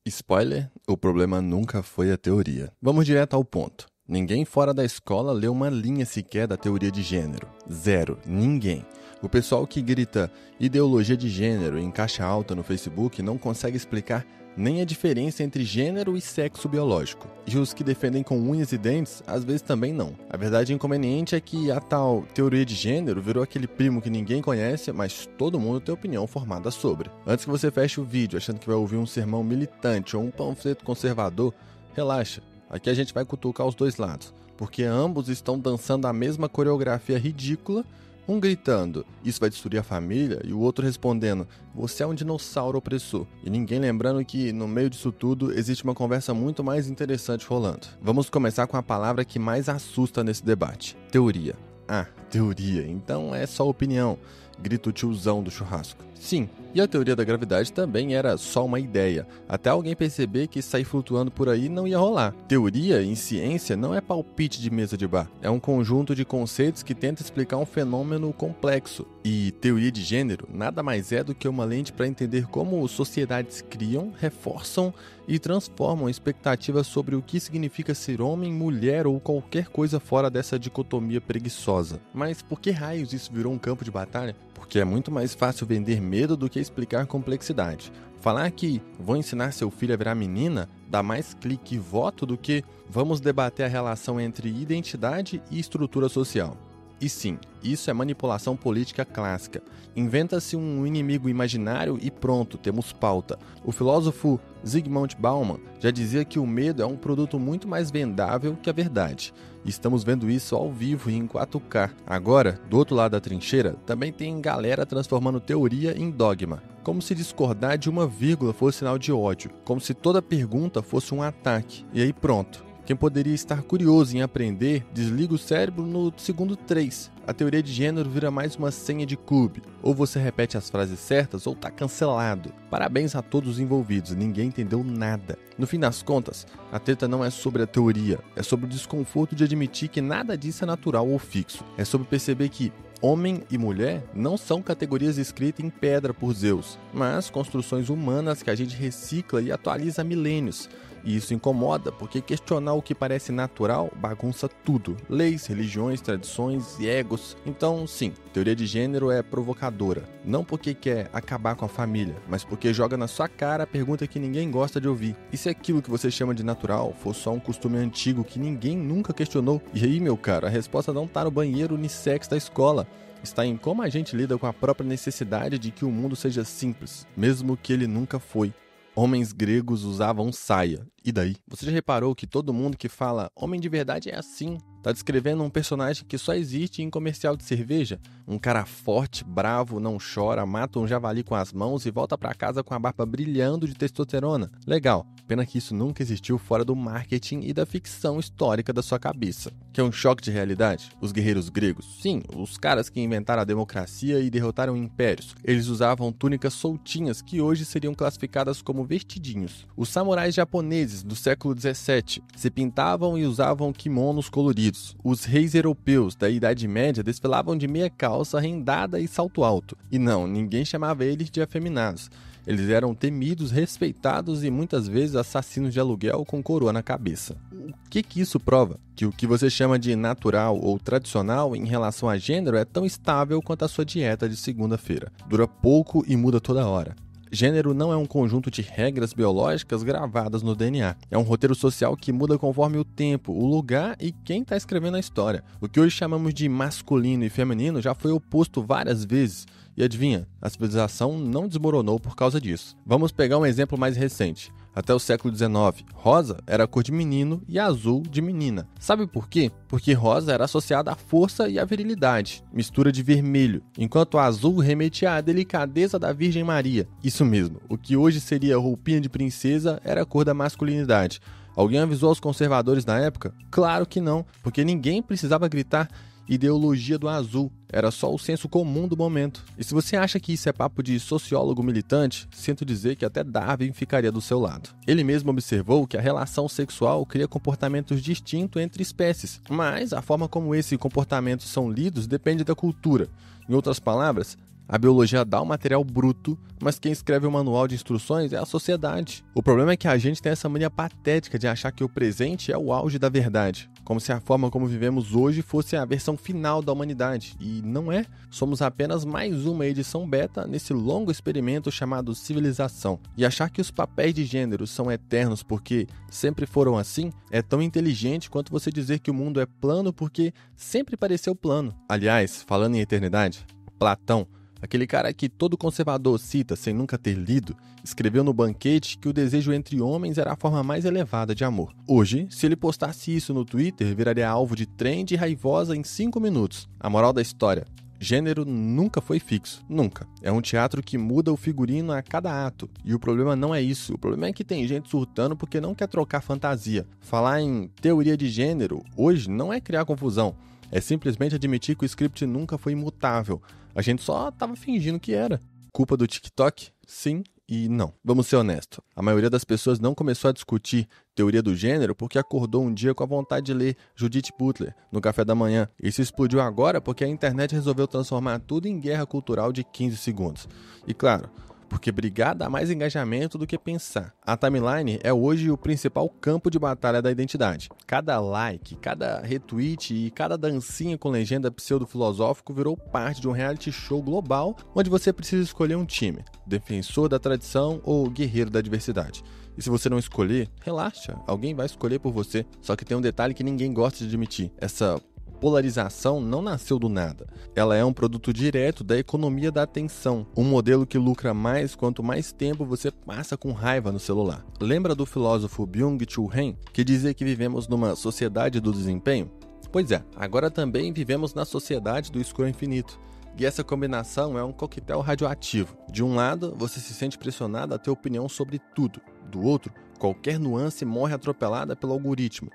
Spoiler, o problema nunca foi a teoria. Vamos direto ao ponto. Ninguém fora da escola leu uma linha sequer da teoria de gênero. Zero. Ninguém. O pessoal que grita ideologia de gênero em caixa alta no Facebook não consegue explicar nem a diferença entre gênero e sexo biológico. E os que defendem com unhas e dentes, às vezes também não. A verdade inconveniente é que a tal teoria de gênero virou aquele primo que ninguém conhece, mas todo mundo tem opinião formada sobre. Antes que você feche o vídeo achando que vai ouvir um sermão militante ou um panfleto conservador, relaxa. Aqui a gente vai cutucar os dois lados, porque ambos estão dançando a mesma coreografia ridícula, um gritando, isso vai destruir a família, e o outro respondendo, você é um dinossauro opressor. E ninguém lembrando que, no meio disso tudo, existe uma conversa muito mais interessante rolando. Vamos começar com a palavra que mais assusta nesse debate, teoria. Ah, teoria, então é só opinião, grita o tiozão do churrasco. Sim, e a teoria da gravidade também era só uma ideia, até alguém perceber que sair flutuando por aí não ia rolar. Teoria, em ciência, não é palpite de mesa de bar, é um conjunto de conceitos que tenta explicar um fenômeno complexo. E teoria de gênero nada mais é do que uma lente para entender como sociedades criam, reforçam e transformam expectativas sobre o que significa ser homem, mulher ou qualquer coisa fora dessa dicotomia preguiçosa. Mas por que raios isso virou um campo de batalha? Porque é muito mais fácil vender medo do que explicar complexidade. Falar que vou ensinar seu filho a virar menina dá mais clique e voto do que vamos debater a relação entre identidade e estrutura social. E sim, isso é manipulação política clássica. Inventa-se um inimigo imaginário e pronto, temos pauta. O filósofo Zygmunt Bauman já dizia que o medo é um produto muito mais vendável que a verdade. E estamos vendo isso ao vivo e em 4K. Agora, do outro lado da trincheira, também tem galera transformando teoria em dogma. Como se discordar de uma vírgula fosse sinal de ódio. Como se toda pergunta fosse um ataque. E aí pronto. Quem poderia estar curioso em aprender, desliga o cérebro no segundo 3. A teoria de gênero vira mais uma senha de clube. Ou você repete as frases certas ou tá cancelado. Parabéns a todos os envolvidos, ninguém entendeu nada. No fim das contas, a treta não é sobre a teoria, é sobre o desconforto de admitir que nada disso é natural ou fixo. É sobre perceber que homem e mulher não são categorias escritas em pedra por Zeus, mas construções humanas que a gente recicla e atualiza há milênios. E isso incomoda, porque questionar o que parece natural bagunça tudo. Leis, religiões, tradições e egos. Então, sim, teoria de gênero é provocadora. Não porque quer acabar com a família, mas porque joga na sua cara a pergunta que ninguém gosta de ouvir. E se aquilo que você chama de natural for só um costume antigo que ninguém nunca questionou? E aí, meu caro, a resposta não tá no banheiro unissex da escola. Está em como a gente lida com a própria necessidade de que o mundo seja simples, mesmo que ele nunca foi. Homens gregos usavam saia. E daí? Você já reparou que todo mundo que fala homem de verdade é assim? Tá descrevendo um personagem que só existe em comercial de cerveja? Um cara forte, bravo, não chora, mata um javali com as mãos e volta pra casa com a barba brilhando de testosterona. Legal. Pena que isso nunca existiu fora do marketing e da ficção histórica da sua cabeça. Que é um choque de realidade? Os guerreiros gregos? Sim, os caras que inventaram a democracia e derrotaram impérios. Eles usavam túnicas soltinhas que hoje seriam classificadas como vestidinhos. Os samurais japoneses do século XVII se pintavam e usavam kimonos coloridos. Os reis europeus da Idade Média desfilavam de meia calça, rendada e salto alto. E não, ninguém chamava eles de afeminados. Eles eram temidos, respeitados e muitas vezes assassinos de aluguel com coroa na cabeça. O que isso prova? Que o que você chama de natural ou tradicional em relação a gênero é tão estável quanto a sua dieta de segunda-feira. Dura pouco e muda toda hora. Gênero não é um conjunto de regras biológicas gravadas no DNA. É um roteiro social que muda conforme o tempo, o lugar e quem está escrevendo a história. O que hoje chamamos de masculino e feminino já foi oposto várias vezes. E adivinha, a civilização não desmoronou por causa disso. Vamos pegar um exemplo mais recente. Até o século XIX, rosa era a cor de menino e azul de menina. Sabe por quê? Porque rosa era associada à força e à virilidade, mistura de vermelho, enquanto azul remetia à delicadeza da Virgem Maria. Isso mesmo, o que hoje seria roupinha de princesa era a cor da masculinidade. Alguém avisou aos conservadores na época? Claro que não, porque ninguém precisava gritar ideologia do azul, era só o senso comum do momento. E se você acha que isso é papo de sociólogo militante, sinto dizer que até Darwin ficaria do seu lado. Ele mesmo observou que a relação sexual cria comportamentos distintos entre espécies, mas a forma como esses comportamentos são lidos depende da cultura. Em outras palavras, A biologia dá o material bruto, mas quem escreve o manual de instruções é a sociedade. O problema é que a gente tem essa mania patética de achar que o presente é o auge da verdade, como se a forma como vivemos hoje fosse a versão final da humanidade, e não é. Somos apenas mais uma edição beta nesse longo experimento chamado civilização. E achar que os papéis de gênero são eternos porque sempre foram assim é tão inteligente quanto você dizer que o mundo é plano porque sempre pareceu plano. Aliás, falando em eternidade, Platão, aquele cara que todo conservador cita sem nunca ter lido, escreveu no Banquete que o desejo entre homens era a forma mais elevada de amor. Hoje, se ele postasse isso no Twitter, viraria alvo de trend raivosa em 5 minutos. A moral da história: gênero nunca foi fixo, nunca. É um teatro que muda o figurino a cada ato. E o problema não é isso. O problema é que tem gente surtando porque não quer trocar fantasia. Falar em teoria de gênero hoje não é criar confusão. É simplesmente admitir que o script nunca foi imutável. A gente só tava fingindo que era. Culpa do TikTok? Sim e não. Vamos ser honestos. A maioria das pessoas não começou a discutir teoria do gênero porque acordou um dia com a vontade de ler Judith Butler no café da manhã. Isso explodiu agora porque a internet resolveu transformar tudo em guerra cultural de 15 segundos. E claro, porque brigar dá mais engajamento do que pensar. A timeline é hoje o principal campo de batalha da identidade. Cada like, cada retweet e cada dancinha com legenda pseudo-filosófico virou parte de um reality show global onde você precisa escolher um time, defensor da tradição ou guerreiro da diversidade. E se você não escolher, relaxa, alguém vai escolher por você. Só que tem um detalhe que ninguém gosta de admitir: essa polarização não nasceu do nada. Ela é um produto direto da economia da atenção, um modelo que lucra mais quanto mais tempo você passa com raiva no celular. Lembra do filósofo Byung-Chul Han, que dizia que vivemos numa sociedade do desempenho? Pois é, agora também vivemos na sociedade do escuro infinito. E essa combinação é um coquetel radioativo. De um lado, você se sente pressionado a ter opinião sobre tudo. Do outro, qualquer nuance morre atropelada pelo algoritmo.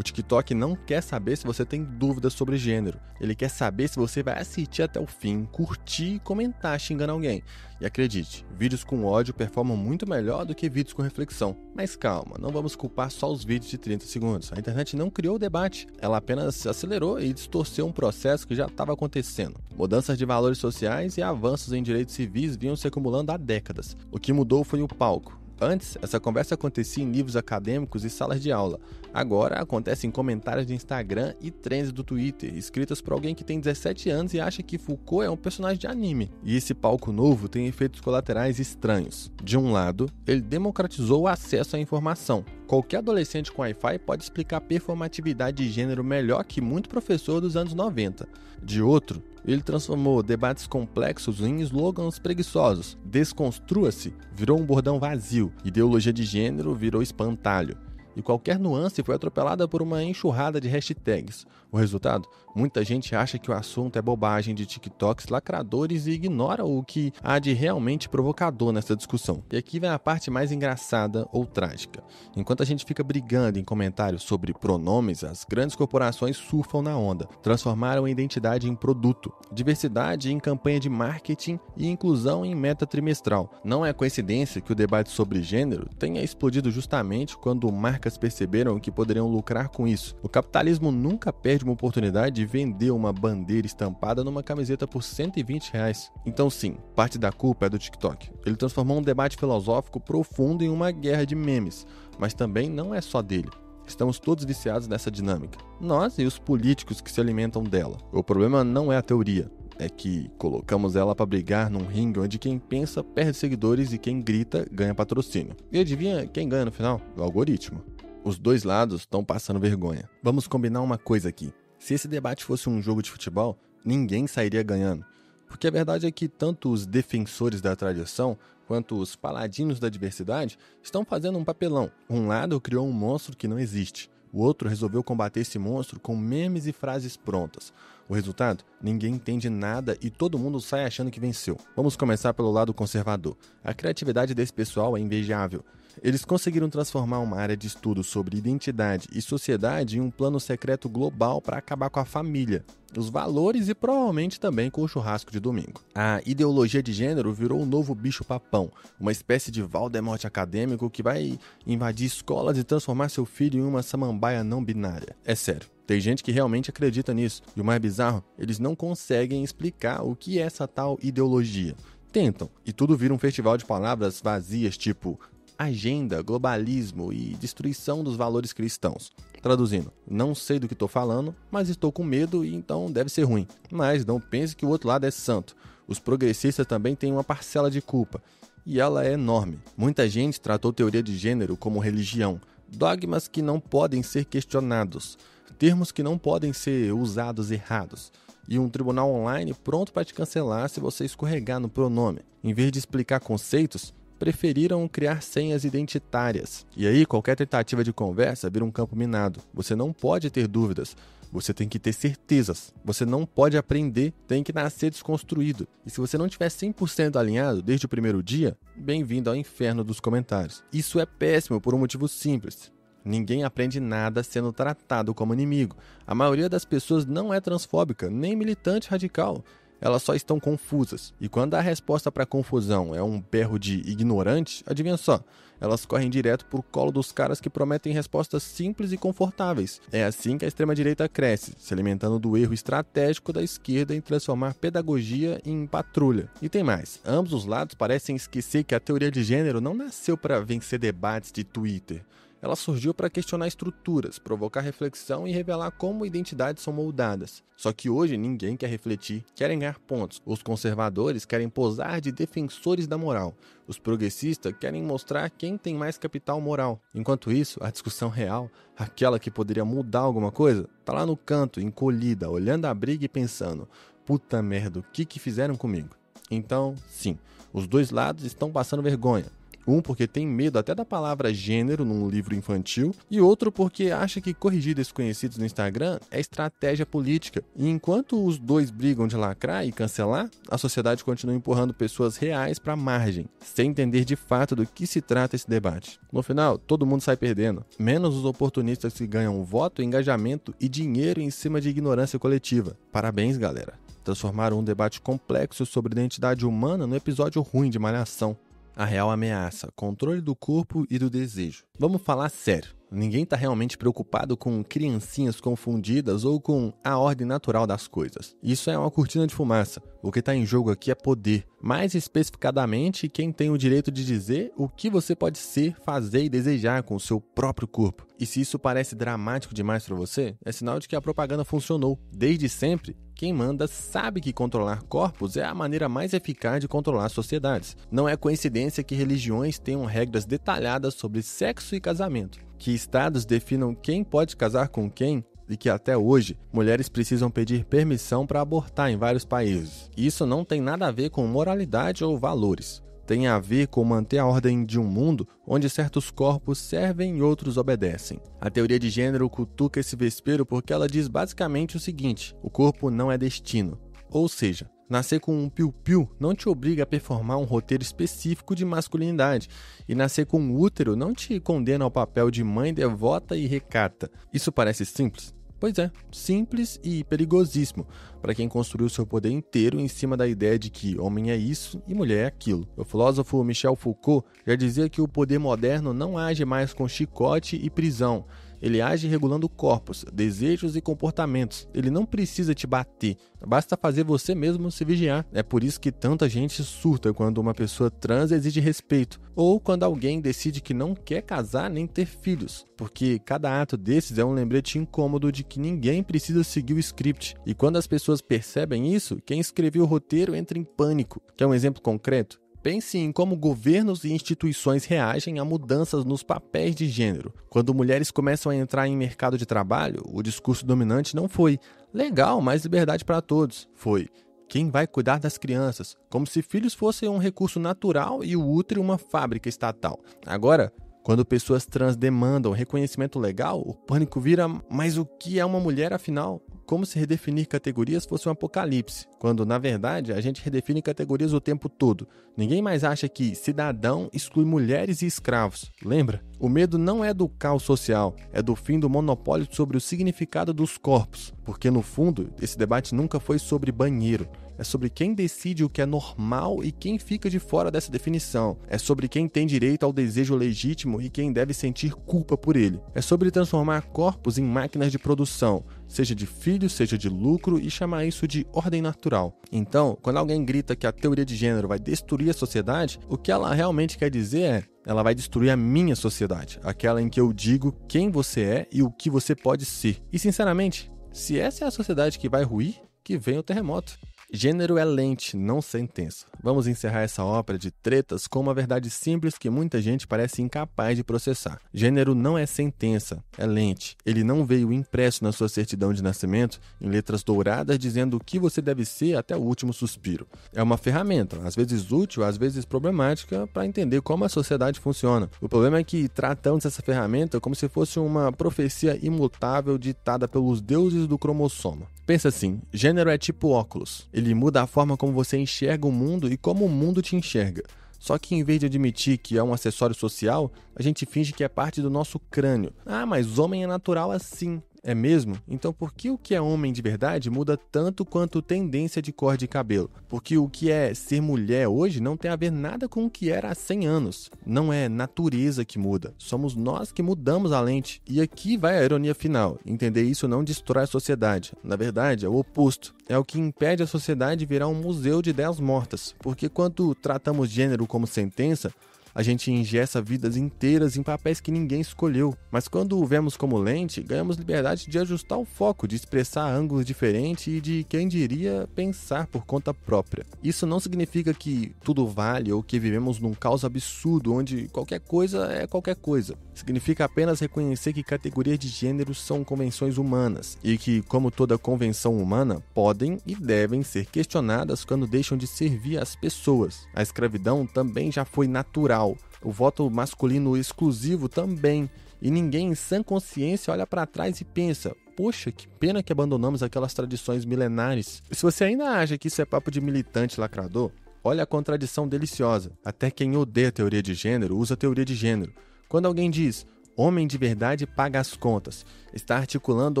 O TikTok não quer saber se você tem dúvidas sobre gênero. Ele quer saber se você vai assistir até o fim, curtir e comentar xingando alguém. E acredite, vídeos com ódio performam muito melhor do que vídeos com reflexão. Mas calma, não vamos culpar só os vídeos de 30 segundos. A internet não criou o debate, ela apenas acelerou e distorceu um processo que já estava acontecendo. Mudanças de valores sociais e avanços em direitos civis vinham se acumulando há décadas. O que mudou foi o palco. Antes, essa conversa acontecia em livros acadêmicos e salas de aula. Agora, acontece em comentários de Instagram e trends do Twitter, escritas por alguém que tem 17 anos e acha que Foucault é um personagem de anime. E esse palco novo tem efeitos colaterais estranhos. De um lado, ele democratizou o acesso à informação. Qualquer adolescente com Wi-Fi pode explicar performatividade de gênero melhor que muito professor dos anos 90. De outro, ele transformou debates complexos em slogans preguiçosos. Desconstrua-se virou um bordão vazio. Ideologia de gênero virou espantalho. E qualquer nuance foi atropelada por uma enxurrada de hashtags. O resultado? Muita gente acha que o assunto é bobagem de TikToks lacradores e ignora o que há de realmente provocador nessa discussão. E aqui vem a parte mais engraçada ou trágica. Enquanto a gente fica brigando em comentários sobre pronomes, as grandes corporações surfam na onda. Transformaram a identidade em produto, diversidade em campanha de marketing e inclusão em meta trimestral. Não é coincidência que o debate sobre gênero tenha explodido justamente quando marcas perceberam que poderiam lucrar com isso. O capitalismo nunca perde uma oportunidade de vender uma bandeira estampada numa camiseta por R$120. Então sim, parte da culpa é do TikTok. Ele transformou um debate filosófico profundo em uma guerra de memes, mas também não é só dele. Estamos todos viciados nessa dinâmica. Nós e os políticos que se alimentam dela. O problema não é a teoria, é que colocamos ela para brigar num ringue onde quem pensa perde seguidores e quem grita ganha patrocínio. E adivinha quem ganha no final? O algoritmo. Os dois lados estão passando vergonha. Vamos combinar uma coisa aqui. Se esse debate fosse um jogo de futebol, ninguém sairia ganhando. Porque a verdade é que tanto os defensores da tradição quanto os paladinos da diversidade estão fazendo um papelão. Um lado criou um monstro que não existe. O outro resolveu combater esse monstro com memes e frases prontas. O resultado? Ninguém entende nada e todo mundo sai achando que venceu. Vamos começar pelo lado conservador. A criatividade desse pessoal é invejável. Eles conseguiram transformar uma área de estudo sobre identidade e sociedade em um plano secreto global para acabar com a família, os valores e provavelmente também com o churrasco de domingo. A ideologia de gênero virou um novo bicho-papão, uma espécie de Voldemort acadêmico que vai invadir escolas e transformar seu filho em uma samambaia não binária. É sério. Tem gente que realmente acredita nisso. E o mais bizarro, eles não conseguem explicar o que é essa tal ideologia. Tentam, e tudo vira um festival de palavras vazias tipo agenda, globalismo e destruição dos valores cristãos. Traduzindo, não sei do que estou falando, mas estou com medo e então deve ser ruim. Mas não pense que o outro lado é santo. Os progressistas também têm uma parcela de culpa. E ela é enorme. Muita gente tratou teoria de gênero como religião. Dogmas que não podem ser questionados. Termos que não podem ser usados errados. E um tribunal online pronto para te cancelar se você escorregar no pronome. Em vez de explicar conceitos, preferiram criar senhas identitárias. E aí, qualquer tentativa de conversa vira um campo minado. Você não pode ter dúvidas. Você tem que ter certezas. Você não pode aprender, tem que nascer desconstruído. E se você não estiver 100% alinhado desde o primeiro dia, bem-vindo ao inferno dos comentários. Isso é péssimo por um motivo simples. Ninguém aprende nada sendo tratado como inimigo. A maioria das pessoas não é transfóbica, nem militante radical. Elas só estão confusas. E quando a resposta para a confusão é um berro de ignorante, adivinha só, elas correm direto pro colo dos caras que prometem respostas simples e confortáveis. É assim que a extrema-direita cresce, se alimentando do erro estratégico da esquerda em transformar pedagogia em patrulha. E tem mais, ambos os lados parecem esquecer que a teoria de gênero não nasceu para vencer debates de Twitter. Ela surgiu para questionar estruturas, provocar reflexão e revelar como identidades são moldadas. Só que hoje ninguém quer refletir, querem ganhar pontos. Os conservadores querem posar de defensores da moral. Os progressistas querem mostrar quem tem mais capital moral. Enquanto isso, a discussão real, aquela que poderia mudar alguma coisa, tá lá no canto, encolhida, olhando a briga e pensando: puta merda, o que fizeram comigo? Então, sim, os dois lados estão passando vergonha. Um porque tem medo até da palavra gênero num livro infantil, e outro porque acha que corrigir desconhecidos no Instagram é estratégia política. E enquanto os dois brigam de lacrar e cancelar, a sociedade continua empurrando pessoas reais para a margem, sem entender de fato do que se trata esse debate. No final, todo mundo sai perdendo, menos os oportunistas que ganham voto, engajamento e dinheiro em cima de ignorância coletiva. Parabéns, galera. Transformaram um debate complexo sobre identidade humana no episódio ruim de Malhação. A real ameaça, controle do corpo e do desejo. Vamos falar sério. Ninguém está realmente preocupado com criancinhas confundidas ou com a ordem natural das coisas. Isso é uma cortina de fumaça. O que está em jogo aqui é poder. Mais especificadamente, quem tem o direito de dizer o que você pode ser, fazer e desejar com o seu próprio corpo. E se isso parece dramático demais para você, é sinal de que a propaganda funcionou. Desde sempre, quem manda sabe que controlar corpos é a maneira mais eficaz de controlar sociedades. Não é coincidência que religiões tenham regras detalhadas sobre sexo e casamento, que estados definam quem pode casar com quem e que até hoje mulheres precisam pedir permissão para abortar em vários países. Isso não tem nada a ver com moralidade ou valores. Tem a ver com manter a ordem de um mundo onde certos corpos servem e outros obedecem. A teoria de gênero cutuca esse vespeiro porque ela diz basicamente o seguinte: o corpo não é destino. Ou seja, nascer com um piu-piu não te obriga a performar um roteiro específico de masculinidade, e nascer com um útero não te condena ao papel de mãe devota e recata. Isso parece simples? Pois é, simples e perigosíssimo para quem construiu seu poder inteiro em cima da ideia de que homem é isso e mulher é aquilo. O filósofo Michel Foucault já dizia que o poder moderno não age mais com chicote e prisão. Ele age regulando corpos, desejos e comportamentos. Ele não precisa te bater, basta fazer você mesmo se vigiar. É por isso que tanta gente surta quando uma pessoa trans exige respeito, ou quando alguém decide que não quer casar nem ter filhos, porque cada ato desses é um lembrete incômodo de que ninguém precisa seguir o script. E quando as pessoas percebem isso, quem escreveu o roteiro entra em pânico. Quer um exemplo concreto? Pense em como governos e instituições reagem a mudanças nos papéis de gênero. Quando mulheres começam a entrar em mercado de trabalho, o discurso dominante não foi legal, mais liberdade para todos. Foi quem vai cuidar das crianças, como se filhos fossem um recurso natural e o útero uma fábrica estatal. Agora, quando pessoas trans demandam reconhecimento legal, o pânico vira: mas o que é uma mulher afinal? como se redefinir categorias fosse um apocalipse, quando, na verdade, a gente redefine categorias o tempo todo. Ninguém mais acha que cidadão exclui mulheres e escravos, lembra? O medo não é do caos social, é do fim do monopólio sobre o significado dos corpos, porque, no fundo, esse debate nunca foi sobre banheiro. É sobre quem decide o que é normal e quem fica de fora dessa definição. É sobre quem tem direito ao desejo legítimo e quem deve sentir culpa por ele. É sobre transformar corpos em máquinas de produção, seja de filhos, seja de lucro, e chamar isso de ordem natural. Então, quando alguém grita que a teoria de gênero vai destruir a sociedade, o que ela realmente quer dizer é: ela vai destruir a minha sociedade, aquela em que eu digo quem você é e o que você pode ser. E, sinceramente, se essa é a sociedade que vai ruir, que venha o terremoto. Gênero é lente, não sentença. Vamos encerrar essa ópera de tretas com uma verdade simples que muita gente parece incapaz de processar. Gênero não é sentença, é lente. Ele não veio impresso na sua certidão de nascimento em letras douradas dizendo o que você deve ser até o último suspiro. É uma ferramenta, às vezes útil, às vezes problemática, para entender como a sociedade funciona. O problema é que tratamos essa ferramenta como se fosse uma profecia imutável ditada pelos deuses do cromossoma. Pensa assim, gênero é tipo óculos. Ele muda a forma como você enxerga o mundo e como o mundo te enxerga. Só que em vez de admitir que é um acessório social, a gente finge que é parte do nosso crânio. Ah, mas homem é natural assim. É mesmo? Então por que o que é homem de verdade muda tanto quanto tendência de cor de cabelo? Porque o que é ser mulher hoje não tem a ver nada com o que era há 100 anos. Não é natureza que muda, somos nós que mudamos a lente. E aqui vai a ironia final. Entender isso não destrói a sociedade. Na verdade, é o oposto. É o que impede a sociedade de virar um museu de ideias mortas. Porque quando tratamos gênero como sentença, a gente engessa vidas inteiras em papéis que ninguém escolheu. Mas quando o vemos como lente, ganhamos liberdade de ajustar o foco, de expressar ângulos diferentes e de, quem diria, pensar por conta própria. Isso não significa que tudo vale ou que vivemos num caos absurdo onde qualquer coisa é qualquer coisa. Significa apenas reconhecer que categorias de gênero são convenções humanas e que, como toda convenção humana, podem e devem ser questionadas quando deixam de servir às pessoas. A escravidão também já foi natural. O voto masculino exclusivo também. E ninguém em sã consciência olha para trás e pensa: poxa, que pena que abandonamos aquelas tradições milenares. E se você ainda acha que isso é papo de militante lacrador, olha a contradição deliciosa. Até quem odeia a teoria de gênero usa a teoria de gênero. Quando alguém diz homem de verdade paga as contas, está articulando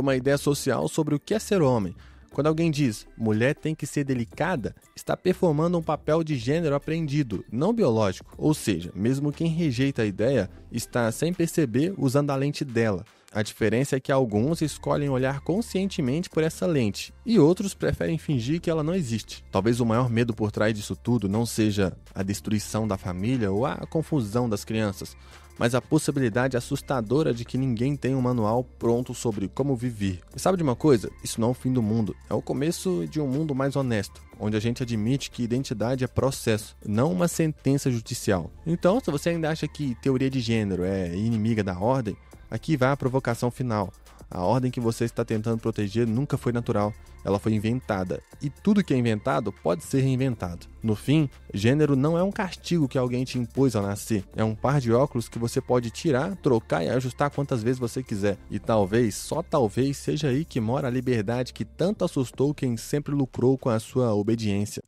uma ideia social sobre o que é ser homem. Quando alguém diz mulher tem que ser delicada, está performando um papel de gênero aprendido, não biológico. Ou seja, mesmo quem rejeita a ideia está, sem perceber, usando a lente dela. A diferença é que alguns escolhem olhar conscientemente por essa lente e outros preferem fingir que ela não existe. Talvez o maior medo por trás disso tudo não seja a destruição da família ou a confusão das crianças, mas a possibilidade assustadora de que ninguém tem um manual pronto sobre como viver. E sabe de uma coisa? Isso não é o fim do mundo. É o começo de um mundo mais honesto, onde a gente admite que identidade é processo, não uma sentença judicial. Então, se você ainda acha que teoria de gênero é inimiga da ordem, aqui vai a provocação final. A ordem que você está tentando proteger nunca foi natural, ela foi inventada. E tudo que é inventado pode ser reinventado. No fim, gênero não é um castigo que alguém te impôs ao nascer. É um par de óculos que você pode tirar, trocar e ajustar quantas vezes você quiser. E talvez, só talvez, seja aí que mora a liberdade que tanto assustou quem sempre lucrou com a sua obediência.